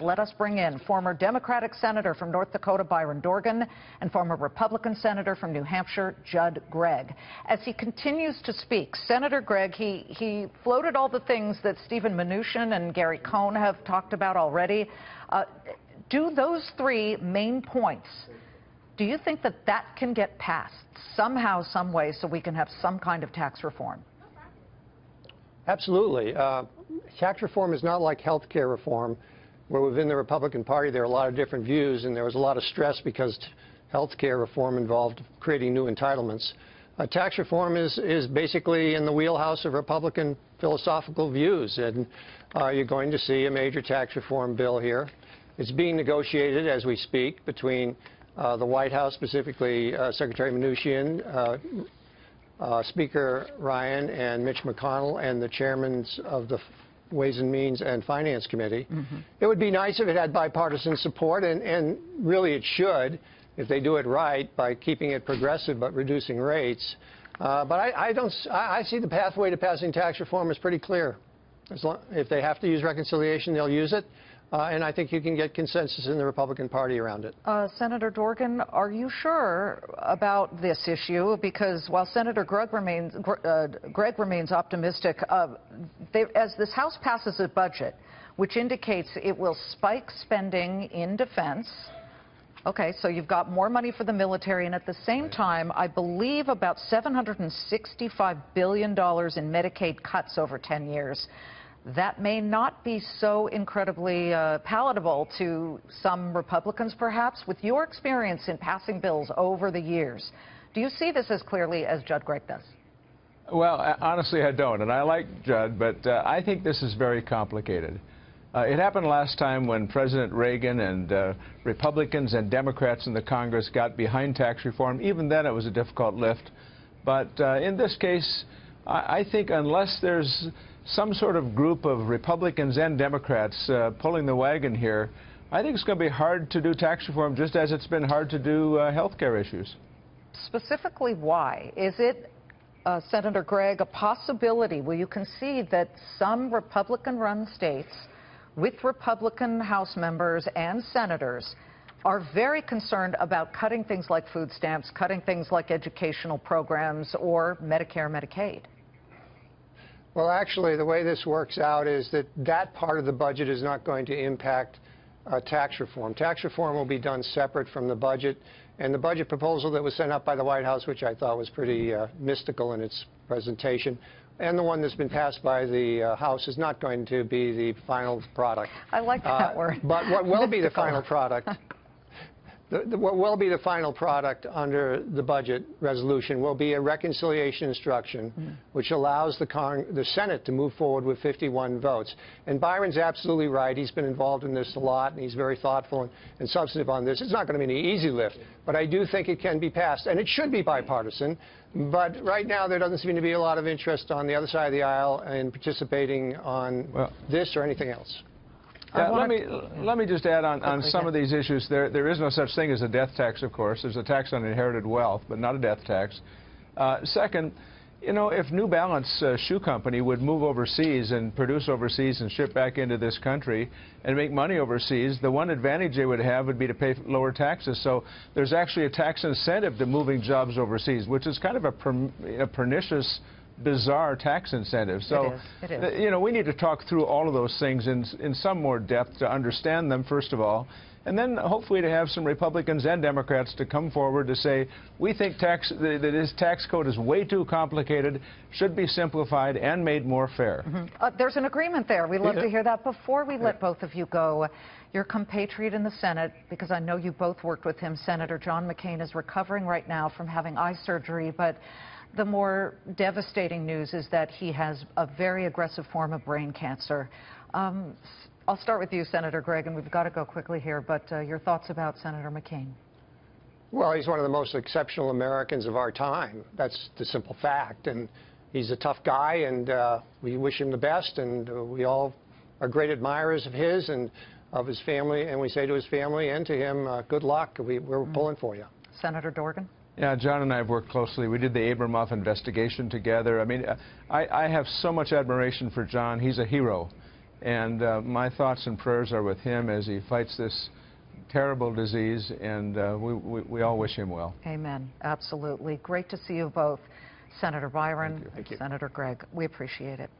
let us bring in former Democratic Senator from North Dakota, Byron Dorgan, and former Republican Senator from New Hampshire, Judd Gregg. As he continues to speak, Senator Gregg, he floated all the things that Stephen Mnuchin and Gary Cohn have talked about already. Do those three main points, do you think that that can get passed somehow, some way, so we can have some kind of tax reform? Absolutely. Tax reform is not like health care reform, where within the Republican Party there are a lot of different views, and there was a lot of stress because health care reform involved creating new entitlements. Tax reform is basically in the wheelhouse of Republican philosophical views, and you're going to see a major tax reform bill here. It's being negotiated as we speak between the White House, specifically Secretary Mnuchin, Speaker Ryan and Mitch McConnell, and the chairmen of the Ways and Means and Finance Committee. It would be nice if it had bipartisan support, and really it should, if they do it right, by keeping it progressive but reducing rates. But I see the pathway to passing tax reform is pretty clear. If they have to use reconciliation, they'll use it. And I think you can get consensus in the Republican Party around it. Senator Dorgan, are you sure about this issue? Because while Senator Gregg remains optimistic, as this House passes a budget, which indicates it will spike spending in defense. Okay, so you've got more money for the military, and at the same time, I believe about $765 billion in Medicaid cuts over 10 years. That may not be so incredibly palatable to some Republicans, perhaps. With your experience in passing bills over the years, do you see this as clearly as Judd Gregg does? Well, honestly, I don't, and I like Judd, but I think this is very complicated. It happened last time when President Reagan and Republicans and Democrats in the Congress got behind tax reform. Even then, it was a difficult lift. But in this case, I think unless there's some sort of group of Republicans and Democrats pulling the wagon here, I think it's going to be hard to do tax reform, just as it's been hard to do health care issues. Specifically, why? Is it, Senator Gregg, a possibility? Will you concede that some Republican-run states with Republican House members and senators are very concerned about cutting things like food stamps, cutting things like educational programs, or Medicare, Medicaid? Well, actually, the way this works out is that that part of the budget is not going to impact tax reform. Tax reform will be done separate from the budget, and the budget proposal that was sent up by the White House, which I thought was pretty mystical in its presentation, and the one that's been passed by the House is not going to be the final product. I like that word. But what will be the final product? What will be the final product under the budget resolution will be a reconciliation instruction which allows the Senate to move forward with 51 votes. And Byron's absolutely right. He's been involved in this a lot, and he's very thoughtful and substantive on this. It's not going to be an easy lift, but I do think it can be passed, and it should be bipartisan. But right now there doesn't seem to be a lot of interest on the other side of the aisle in participating on this or anything else. Let me just add on some of these issues. There is no such thing as a death tax, of course. There's a tax on inherited wealth, but not a death tax. Second, you know, if New Balance shoe company would move overseas and produce overseas and ship back into this country and make money overseas, the one advantage they would have would be to pay lower taxes. So there's actually a tax incentive to moving jobs overseas, which is kind of a pernicious, bizarre tax incentive. So, it is. You know, we need to talk through all of those things in some more depth to understand them, first of all, and then hopefully to have some Republicans and Democrats to come forward to say, we think that this tax code is way too complicated, should be simplified and made more fair. There's an agreement there. We'd love to hear that. Before we let both of you go, your compatriot in the Senate, because I know you both worked with him, Senator John McCain, is recovering right now from having eye surgery, but the more devastating news is that he has a very aggressive form of brain cancer. I'll start with you, Senator Gregg, and we've got to go quickly here, but your thoughts about Senator McCain? Well, he's one of the most exceptional Americans of our time. That's the simple fact. And he's a tough guy, and we wish him the best, and we all are great admirers of his and of his family, and we say to his family and to him, good luck. We're pulling for you. Senator Dorgan? Yeah, John and I have worked closely. We did the Abramoff investigation together. I mean, I have so much admiration for John. He's a hero. And my thoughts and prayers are with him as he fights this terrible disease, and we all wish him well. Amen. Absolutely. Great to see you both, Senator Byron, Thank you. Senator Gregg. We appreciate it.